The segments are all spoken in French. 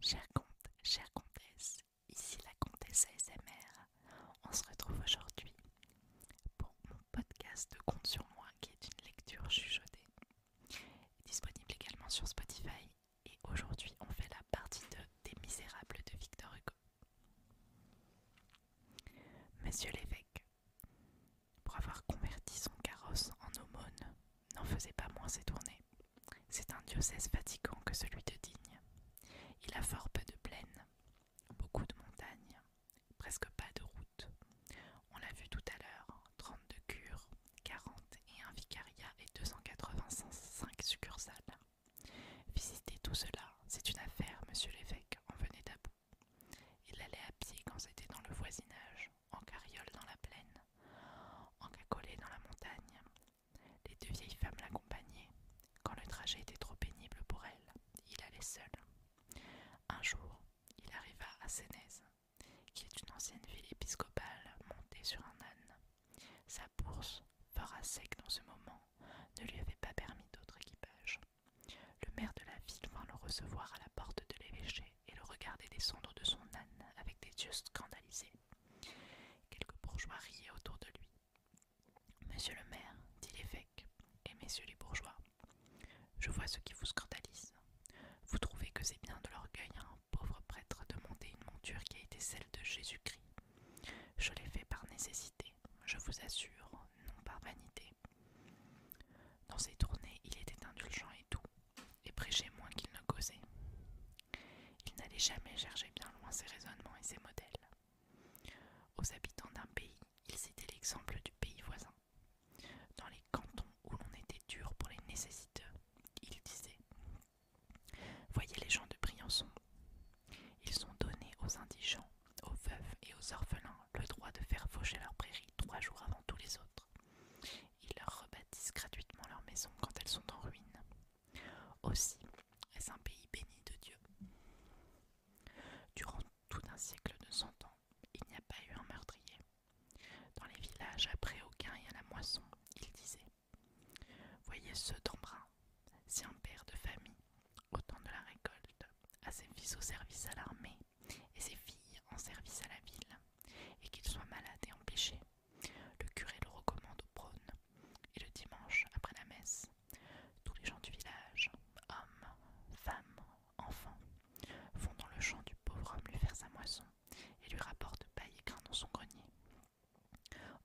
Chère comtesse, ici la comtesse ASMR. On se retrouve aujourd'hui pour mon podcast de Compte sur moi qui est une lecture chuchotée, disponible également sur Spotify. Et aujourd'hui, on fait la partie 2 des Misérables de Victor Hugo. Monsieur l'évêque, pour avoir converti son carrosse en aumône, n'en faisait pas moins ses tournées. C'est un diocèse fatigant que celui de Digne. Il a fort peu de plaines, beaucoup de montagnes, presque pas de route. On l'a vu tout à l'heure, 32 cures, 40 et un vicariat et 285 succursales. Visiter tout cela, c'est une affaire, monsieur l'évêque en venait à bout. Il allait à pied quand c'était dans le voisinage, en carriole dans la plaine, en cacolé dans la montagne. Les deux vieilles femmes l'accompagnaient. Quand le trajet était trop pénible pour elles, il allait seul. Un jour, il arriva à Sénèze, qui est une ancienne ville épiscopale montée sur un âne. Sa bourse, fort à sec dans ce moment, ne lui avait pas permis d'autre équipage. Le maire de la ville vint le recevoir à la porte de l'évêché et le regarder descendre de son âne avec des yeux scandalisés. Quelques bourgeois riaient autour de lui. Monsieur le maire, dit l'évêque, et messieurs les bourgeois, je vois ce qui vous scandalise. Vous trouvez que c'est bien de l'orgueil à un pauvre prêtre de monter une monture qui a été celle de Jésus-Christ. Je l'ai fait par nécessité, je vous assure, non par vanité. Dans ses tournées, il était indulgent et doux, et prêchait moins qu'il ne causait. Il n'allait jamais chercher bien loin ses raisonnements et ses modèles. Aux habitants d'un pays, il citait l'exemple du pays voisin. Dans les cantons où l'on était dur pour les nécessiteux, il disait « Voyez les gens de Briançon. Ils ont donné aux indigents, aux veuves et aux orphelins le droit de faire faucher leurs prairies 3 jours avant tous les autres. Ils leur rebâtissent gratuitement leurs maisons quand elles sont en ruine. Aussi, est-ce un pays béni de Dieu. Durant tout un siècle de 100 ans, il n'y a pas eu un meurtrier. Dans les villages après au gain et à la moisson, il disait « Voyez ceux d'Embrun, si un père de famille, au temps de la récolte, a ses fils au service à l'armée et ses filles en service à la ville, et qu'il soit malade et empêché, le curé le recommande au prône, et le dimanche, après la messe, tous les gens du village, hommes, femmes, enfants, vont dans le champ du pauvre homme lui faire sa moisson et lui rapportent paille et grain dans son grenier.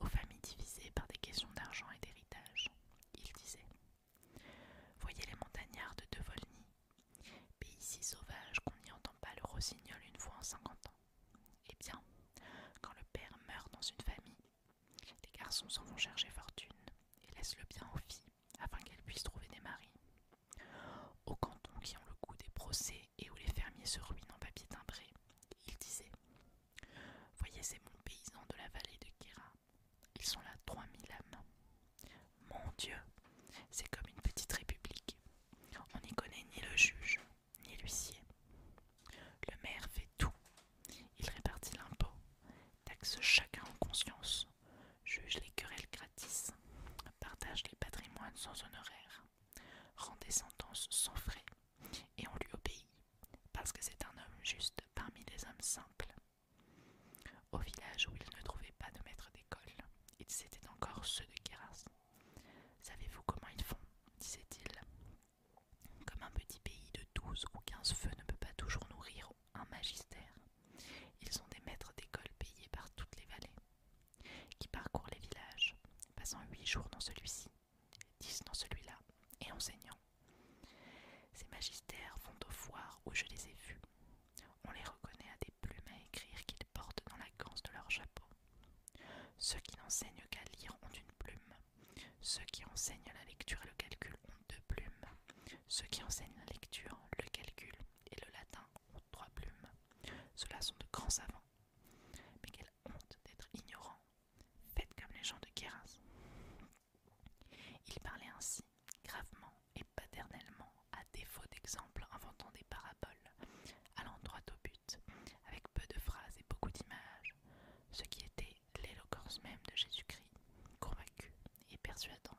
Aux familles divisées par des questions d'argent et d'héritage, il disait « Voyez les montagnards de Volny, pays si sauvage qu'on n'y entend pas le rossignol une fois en 50 ans. Eh bien, quand le père meurt dans une famille, les garçons s'en vont chercher fortune et laissent le bien aux filles afin qu'elles puissent trouver des maris. Aux cantons qui ont le goût des procès et où les fermiers se ruinent en papier timbré, il disait « Voyez ces bons paysans de la vallée de Guéra, ils sont là 3000 âmes. Mon Dieu, c'est comme une petite république. On n'y connaît ni le juge, ni l'huissier. Le maire fait tout. Il répartit l'impôt, taxe chacun en conscience, juge les querelles gratis, partage les patrimoines sans honoraires, rend des sentences sans frais, et on lui obéit, parce que c'est un homme juste parmi les hommes simples. Au village où il ne trouvait pas de maître d'école, c'était encore ceux de Guéras. Savez-vous comment ils font, disait-il. Comme un petit pays de 12 ou 15 feux ne peut pas toujours nourrir un magistère, ils ont des maîtres d'école payés par toutes les vallées, qui parcourent les villages, passant 8 jours dans celui-ci, 10 dans celui-là, et enseignant. Ces magistères vont aux foires où je les ai vus. On les reconnaît à des plumes à écrire qu'ils portent dans la ganse de leur chapeau. Ceux qui n'enseignent qu'à lire ont une plume. Ceux qui enseignent la lecture et le calcul ont 2 plumes. Ceux qui enseignent la lecture, le calcul et le latin ont 3 plumes. Ceux-là sont de grands savants. Mais quelle honte d'être ignorants. Faites comme les gens de Guéras. Il parlait ainsi, gravement et paternellement, à défaut d'exemples, inventant des paraboles, allant droit au but, avec peu de phrases et beaucoup d'images, ce qui était l'éloquence même de Jésus-Christ, convaincu et persuadant.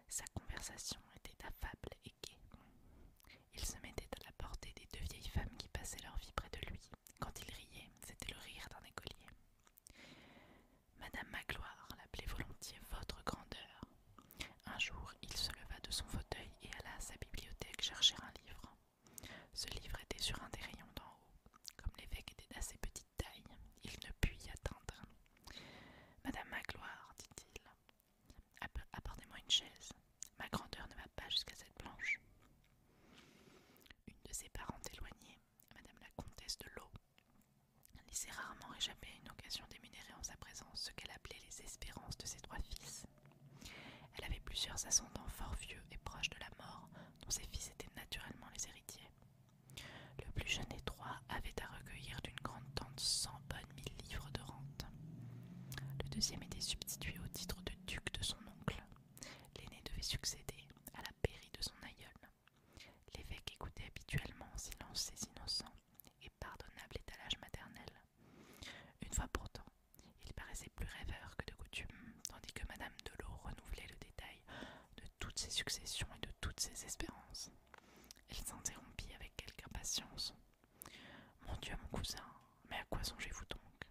Sa conversation était affable et gaie. Il se mettait à Madame Magloire l'appelait volontiers votre grandeur. Un jour, il se leva de son fauteuil et alla à sa bibliothèque chercher un livre. Ce livre était sur un des rayons d'en haut. Comme l'évêque était d'assez petite taille, il ne put y atteindre. Madame Magloire, dit-il, apportez-moi une chaise. Ma grandeur ne va pas jusqu'à cette planche. Une de ses parentes éloignées, Madame la comtesse de Law, laissait rarement échapper à une occasion d'énumérer en sa présence ce qu'elle appelait les espérances de ses 3 fils. Elle avait plusieurs ascendants fort vieux et proches de la mort, dont ses fils étaient naturellement les héritiers. Le plus jeune des 3 avait à recueillir d'une grande tante 100 bonnes 1000 livres de rente. Le deuxième était substitué au titre de duc de son oncle. L'aîné devait succéder à la pairie de son aïeul. L'évêque écoutait habituellement en silence ces innocents et pardonnables étalages maternels. Une fois pourtant, il paraissait plus rêveur que de coutume, tandis que Madame de Law renouvelait le détail de toutes ses successions et de toutes ses espérances. Elle s'interrompit avec quelque impatience. « Mon Dieu, mon cousin, mais à quoi songez-vous donc ?»«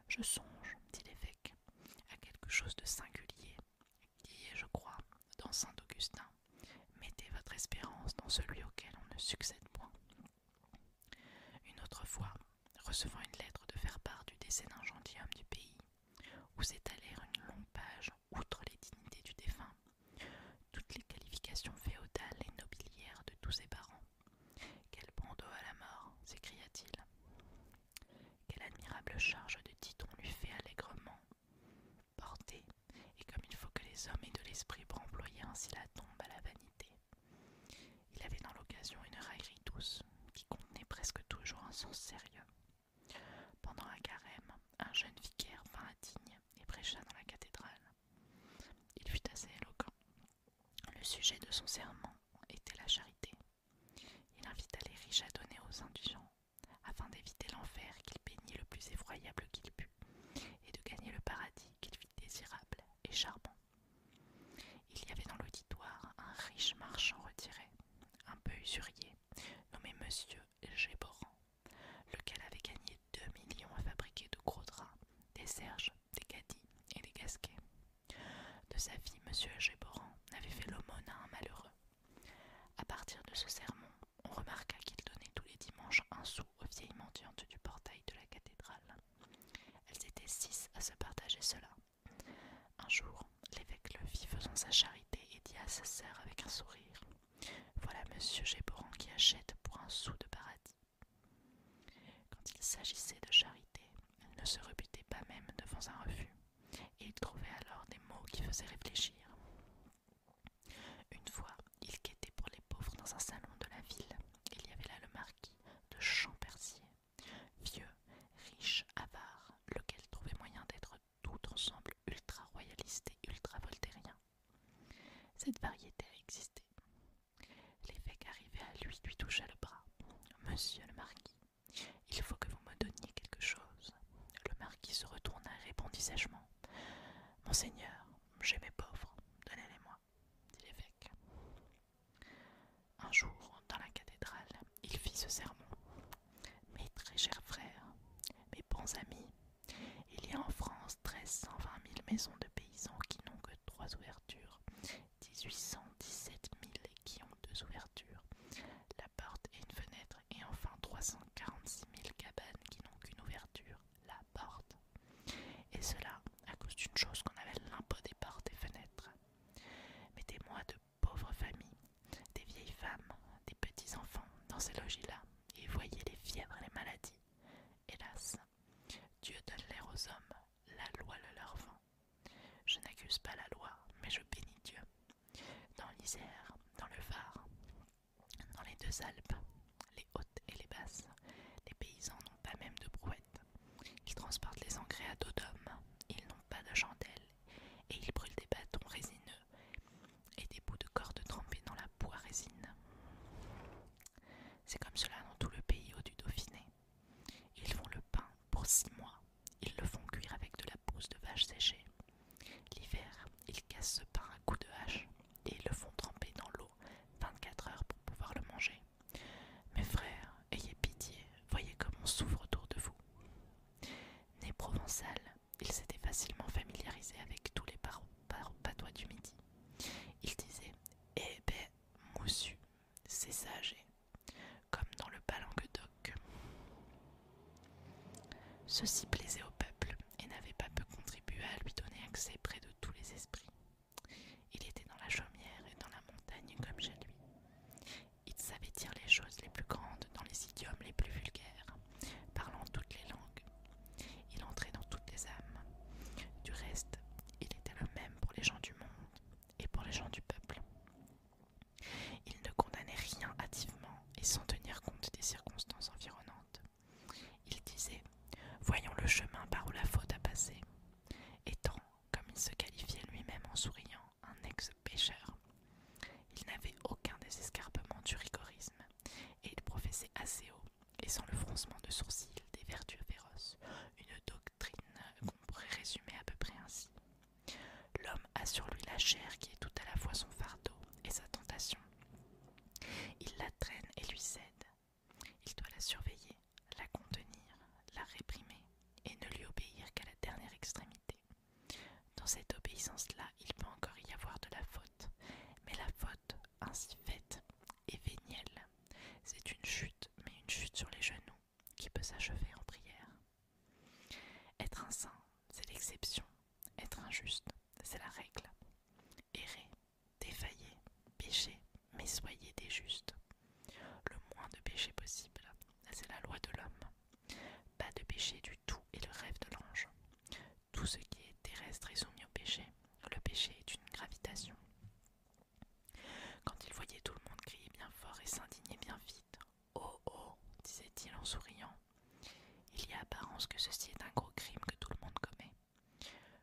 Je songe, dit l'évêque, à quelque chose de singulier, qui est, je crois, dans saint Augustin. Mettez votre espérance dans celui auquel on ne succède point. » Une autre fois, recevant une lettre de faire part du décès d'un gentilhomme du pays, où s'étalèrent une longue page, outre les dignités du défunt, toutes les qualifications féodales et nobiliaires de tous ses parents. « Quel bandeau à la mort !» s'écria-t-il. « Quelle admirable charge de titres on lui fait allègrement porter, et comme il faut que les hommes aient de l'esprit pour employer ainsi la tombe à la vanité. » Il avait dans l'occasion une raillerie douce, qui contenait presque toujours un sens sérieux. Pendant un carême, un jeune vicaire vint à Digne et prêcha dans la cathédrale. Il fut assez éloquent. Le sujet de son sermon était la charité. Il invita les riches à donner aux indigents, afin d'éviter l'enfer qu'il peignit le plus effroyable qu'il put, et de gagner le paradis qu'il vit désirable et charmant. Il y avait dans l'auditoire un riche marchand retiré, un peu usurier, nommé Monsieur Géborand, lequel avait gagné 2 millions à fabriquer de gros draps, des serges, des cadis et des gasquets. De sa vie, Monsieur Géborand n'avait fait l'aumône à un malheureux. À partir de ce sermon, on remarqua qu'il donnait tous les dimanches 1 sou aux vieilles mendiantes du portail de la cathédrale. Elles étaient 6 à se partager cela. Un jour, l'évêque le vit faisant sa charité et dit à sa sœur avec un sourire : « Voilà Monsieur Géborand qui achète pour 1 sou de paradis. » Quand il s'agissait de charité, il ne se rebutait pas même devant un refus, et il trouvait alors des mots qui faisaient réfléchir. Une fois, il quêtait pour les pauvres dans un salon de la ville. Il y avait là le marquis de Champpercier, vieux, riche, avare, lequel trouvait moyen d'être tout ensemble ultra-royaliste et ultra-voltairien. Cette variété a existé. L'évêque arrivé à lui toucha le bras. « Monsieur le marquis, il faut que vous me donniez quelque chose. » Le marquis se retourna et répondit sèchement : « Monseigneur, j'ai mes pauvres, donnez-les-moi. » dit l'évêque. Un jour, dans la cathédrale, il fit ce sermon : « Mes très chers frères, mes bons amis, il y a en France 1320 000 maisons de paysans qui n'ont que 3 ouvertures, 1817 000 qui ont 2 ouvertures, la porte et une fenêtre, et enfin 346 000 cabanes qui n'ont qu'une ouverture, la porte. Et cela à cause d'une chose qu'on appelle l'impôt des portes et fenêtres. Mettez-moi de pauvres familles, des vieilles femmes, des petits-enfants dans ces logis-là, et voyez les fièvres et les maladies. Hélas, Dieu donne l'air aux hommes, la loi le leur vend. Je n'accuse pas la loi, mais je bénis Dieu. Dans l'Isère, dans le Var, dans les 2 Alpes, les hautes et les basses, les paysans n'ont pas même de brouette. Ils transportent les engrais à dos d'homme, ils n'ont pas de chandelle, et ils brûlent des bâtons résineux et des bouts de corde trempés dans la boue à résine. C'est comme cela dans tout le pays au du Dauphiné. Ils font le pain pour 6 mois, ils le font cuire avec de la pousse de vache séchée. L'hiver, ils cassent ce pain à coups de hache et ils le font tremper dans l'eau 24 heures pour pouvoir le manger. Mes frères, ayez pitié, voyez comme on souffre autour de vous. Né provençal, il s'était bossu, c'est sage, comme dans le bas Languedoc. Ceci plaisait au peuple et n'avait pas peu contribué à lui donner accès près de tous les esprits. Il était dans la chaumière et dans la montagne comme chez lui. Il savait dire les choses les plus grandes dans les idiomes les plus vulgaires, parlant toutes les langues. Il entrait dans toutes les âmes. Du reste, il était le même pour les gens du monde et pour les gens du peuple. Il ne condamnait rien hâtivement et sans tenir compte des circonstances environnantes. Il disait « Voyons le chemin par où la faute a passé », étant, comme il se qualifiait lui-même en souriant, un ex-pécheur. Il n'avait aucun désescarpement du rigorisme, et il professait assez haut, et sans le froncement de sourcils, des vertus féroces, une doctrine qu'on pourrait résumer à peu près ainsi. L'homme a sur lui la chair qui est tout à la fois son fardeau et sa tentation. Il la traîne et lui cède. Il doit la surveiller, la contenir, la réprimer, et ne lui obéir qu'à la dernière extrémité. Dans cette obéissance-là, il peut encore y avoir de la faute, mais la faute, ainsi faite, est vénielle. C'est une chute, mais une chute sur les genoux, qui peut s'achever en prière. Être un saint, c'est l'exception. Être injuste, c'est la règle. Errez, défaillez, péchez, mais soyez des justes. Le moins de péché possible, c'est la loi de l'homme. Pas de péché du tout est le rêve de l'ange. Tout ce qui est terrestre est soumis au péché. Le péché est une gravitation. Quand il voyait tout le monde crier bien fort et s'indigner bien vite, « Oh, oh !» disait-il en souriant. « Il y a apparence que ceci est un gros crime que tout le monde commet.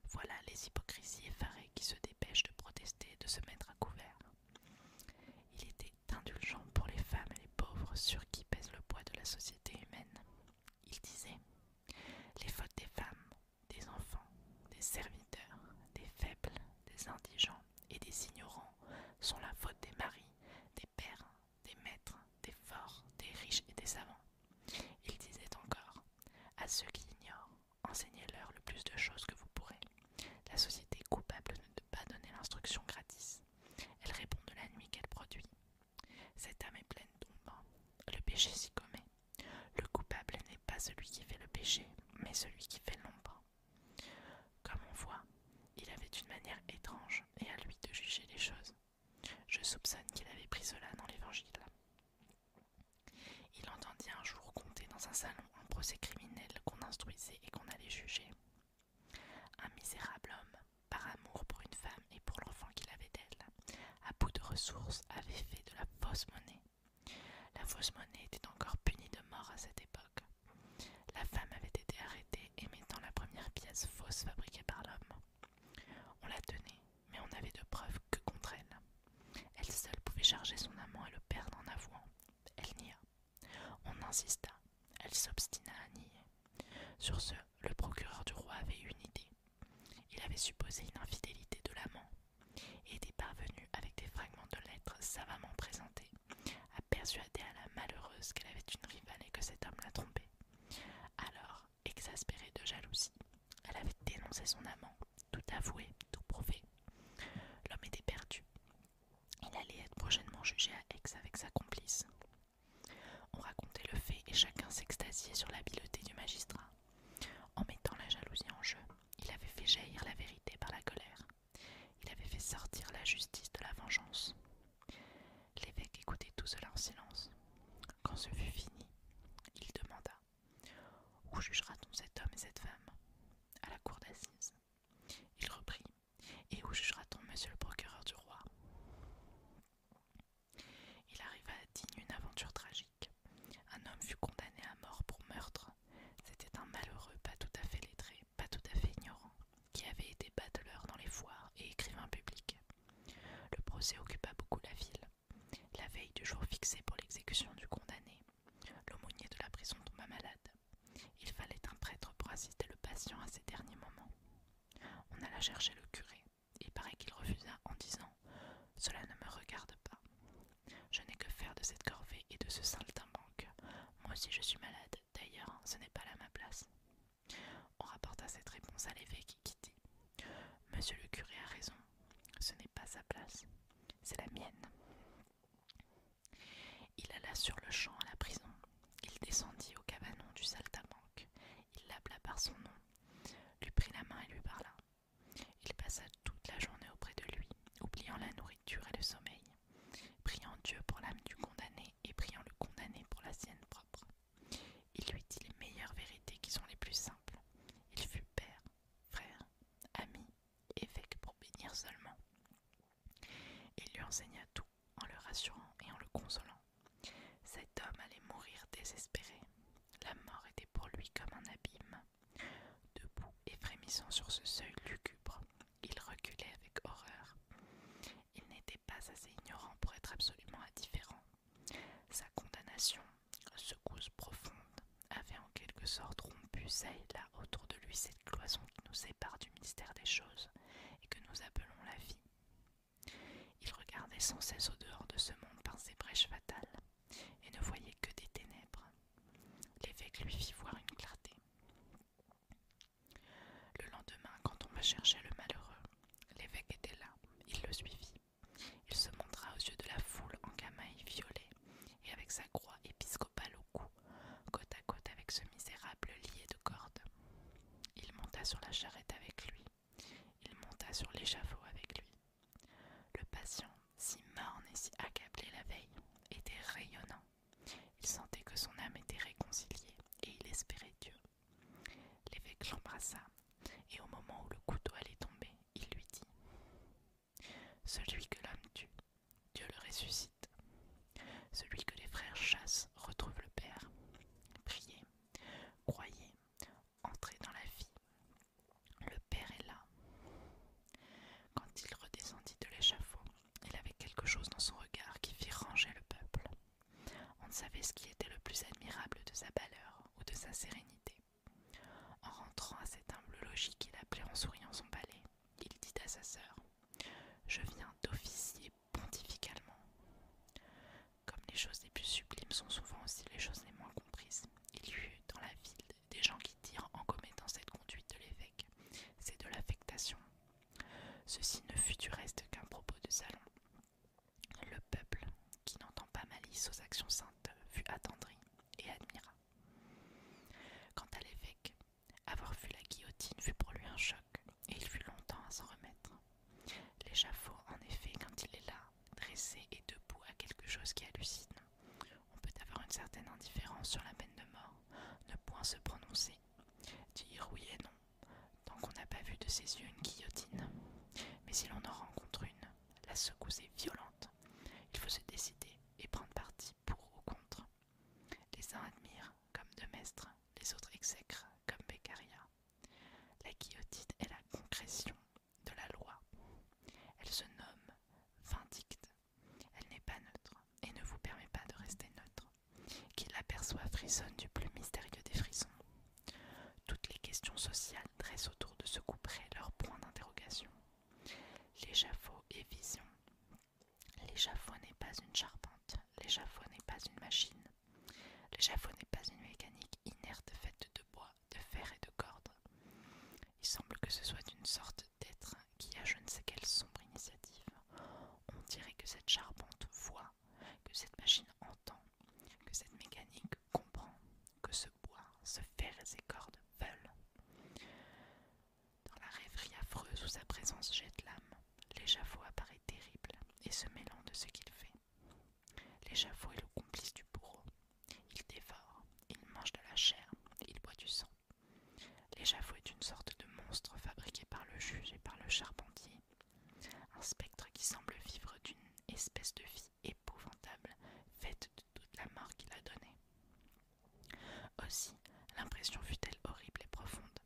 Voilà les hypocrisies effarées qui se dépêchent de protester et de se mettre à couvert. » Il était indulgent pour les femmes et les pauvres sur qui pèse le poids de la société humaine. Il disait « Les fautes des femmes, des enfants, des serviteurs, des faibles, des indigents et des ignorants sont la faute des maris, des pères, des maîtres, des forts, des riches et des savants. » Il disait encore « À ceux qui ignorent, enseignez-leur le plus de choses que vous pourrez. La société est coupable de ne pas donner l'instruction gratis. Elle répond de la nuit qu'elle produit. Cette âme est pleine d'ombre. Le péché s'y commet. Le coupable n'est pas celui qui fait le péché, mais celui qui fait l'ombre. » Comme on voit, il avait une manière étrange et à lui de juger les choses. Je soupçonne qu'il avait pris cela dans l'Évangile. Il entendit un jour conter dans un salon un procès criminel qu'on instruisait et qu'on allait juger. Un misérable homme, par amour pour une femme et pour l'enfant qu'il avait d'elle, à bout de ressources, avait fait de la fausse monnaie. La fausse monnaie était encore punie de mort à cette époque. La femme avait été arrêtée émettant la première pièce fausse fabriquée par l'homme. On la tenait, mais on n'avait de preuves que contre elle. Elle seule pouvait charger son amant et le perdre en avouant. Elle nia. On insista. Elle s'obstina à nier. Sur ce, le procureur du roi avait eu une idée. Il avait supposé une infidélité de l'amant et était parvenu, avec des fragments de lettres savamment présentés, à persuader à la malheureuse qu'elle avait une rivale et que cet homme la trompait. Alors, exaspérée de jalousie, elle avait dénoncé son amant, tout avoué, tout prouvé. L'homme était perdu. Il allait être prochainement jugé à Aix avec sa complice. On racontait le fait et chacun s'extasiait sur l'habileté du magistrat. En mettant la jalousie en jeu, il avait fait jaillir la vérité par la colère. Il avait fait sortir la justice de la vengeance. L'évêque écoutait tout cela en silence. Quand ce fut fini, il demanda « Où jugera-t-on cet homme et cette femme ?»« À la cour d'assises. » Il reprit « Et où jugera-t-on monsieur le procureur du roi ?» Il arriva à Digne une aventure tragique. Un homme fut condamné à mort pour meurtre. C'était un malheureux pas tout à fait lettré, pas tout à fait ignorant, qui avait été bateleur dans les foires et écrivain public. Le procès occupa beaucoup la ville. La veille du jour fixé pour l'exécution du condamné, l'aumônier de la prison tomba malade. Il fallait un prêtre pour assister le patient à ses derniers moments. On alla chercher le curé, et il paraît qu'il refusa en disant « Cela ne me regarde pas. Je n'ai que faire de cette corvée et de ce saltimbanque. Moi aussi je suis malade, d'ailleurs ce n'est pas là ma place. » On rapporta cette réponse à l'évêque qui dit « Monsieur le curé a raison, ce n'est pas sa place, c'est la mienne. » sur le champ à la prison. Il descendit au cabanon du saltimbanque. Il l'appela par son nom, lui prit la main et lui parla. Il passa toute la journée auprès de lui, oubliant la nourriture et le sommeil, priant Dieu pour l'âme du condamné et priant le condamné pour la sienne propre. Il lui dit les meilleures vérités qui sont les plus simples. Il fut père, frère, ami, évêque pour bénir seulement. Il lui enseigna tout en le rassurant et en le consolant. Cet homme allait mourir désespéré. La mort était pour lui comme un abîme. Debout et frémissant sur ce seuil lugubre, il reculait avec horreur. Il n'était pas assez ignorant pour être absolument indifférent. Sa condamnation, secousse profonde, avait en quelque sorte rompu çà et là autour de lui cette cloison qui nous sépare du mystère des choses et que nous appelons la vie. Il regardait sans cesse au dehors de ce monde par ces brèches fatales et ne voyait que des ténèbres. L'évêque lui fit voir une clarté. Le lendemain, quand on va chercher le malheureux, l'évêque était là, il le suivit. Il se montra aux yeux de la foule en camail violet et avec sa croix épiscopale au cou, côte à côte avec ce misérable lié de cordes. Il monta sur la charrette avec lui, il monta sur l'échafaud avec lui. Le patient, si morne et si accablé la veille, était rayonnant. Il sentait que son âme était réconciliée et il espérait Dieu. L'évêque l'embrassa et au moment où le couteau allait tomber, il lui dit « Celui que l'homme tue, Dieu le ressuscite. Celui que les frères chassent retrouve le Père. Priez, croyez, entrez dans la vie. Le Père est là. » Quand il redescendit de l'échafaud, il avait quelque chose dans son regard qui fit ranger le peuple. On ne savait ce qui était le plus admirable de sa valeur ou de sa sérénité. En rentrant à cet humble logis qu'il appelait en souriant son palais, il dit à sa sœur « Je viens d'officier pontificalement. » Comme les choses les plus sublimes sont souvent aussi les choses les moins comprises, il y eut dans la ville des gens qui dirent en commettant cette conduite de l'évêque « C'est de l'affectation ». Ceci ne fut du reste qu'un propos de salon. Le peuple, qui n'entend pas malice aux actions saintes, fut attendri et admira. Quant à l'évêque, avoir vu la guillotine fut pour lui un choc, et il fut longtemps à s'en remettre. L'échafaud, en effet, quand il est là, dressé et debout à quelque chose qui hallucine, on peut avoir une certaine indifférence sur la peine de mort, ne point se prononcer, dire oui et non, tant qu'on n'a pas vu de ses yeux une guillotine. Mais si l'on en rencontre une, la secousse est violente. Il faut se décider et prendre parti pour ou contre. Les uns admirent, comme Demestre, les autres exècrent, comme Beccaria. La guillotine est la concrétion de la loi. Elle se nomme vindicte. Elle n'est pas neutre et ne vous permet pas de rester neutre. Qui l'aperçoit frissonne du plus mystérieux des frissons. Toutes les questions sociales dressent autour de ce couperet leur point d'interrogation. L'échafaud est vision. L'échafaud n'est pas une charpente. L'échafaud n'est pas une machine. L'échafaud n'est pas une mécanique inerte faite de bois, de fer et de cordes. Il semble que ce soit une sorte d'être qui a je ne sais quelle sombre initiative. On dirait que cette charpente voit, que cette machine entend, que cette mécanique comprend, que ce bois, ce fer et ces cordes veulent. Dans la rêverie affreuse où sa présence jette l'âme, l'échafaud apparaît terrible et se mêlant de ce qu'il fait. L'échafaud est le complice du bourreau. Il dévore, il mange de la chair, il boit du sang. L'échafaud est une sorte de monstre fabriqué par le juge et par le charpentier. Un spectre qui semble vivre d'une espèce de vie épouvantable, faite de toute la mort qu'il a donnée. Aussi, l'impression fut-elle horrible et profonde.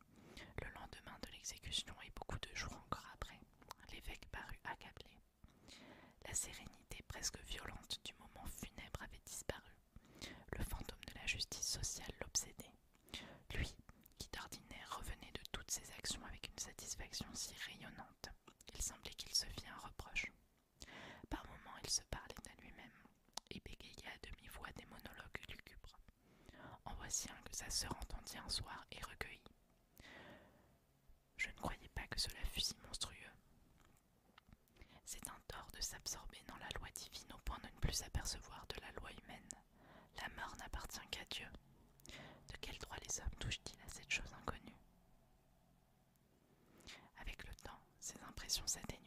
Le lendemain de l'exécution et beaucoup de jours encore après, l'évêque parut accablé. La sérénité presque violente du moment funèbre avait disparu. Le fantôme de la justice sociale l'obsédait. Lui, qui d'ordinaire revenait de toutes ses actions avec une satisfaction si rayonnante, il semblait qu'il se fît un reproche. Par moments, il se parlait à lui-même et bégayait à demi-voix des monologues lugubres. En voici un que sa sœur entendit un soir et recueillit. Je ne croyais pas que cela fût si monstrueux. C'est un tort de s'absorber dans la loi divine au point de ne plus s'apercevoir de la loi humaine. La mort n'appartient qu'à Dieu. De quel droit les hommes touchent-ils à cette chose inconnue? Avec le temps, ses impressions s'atténuèrent.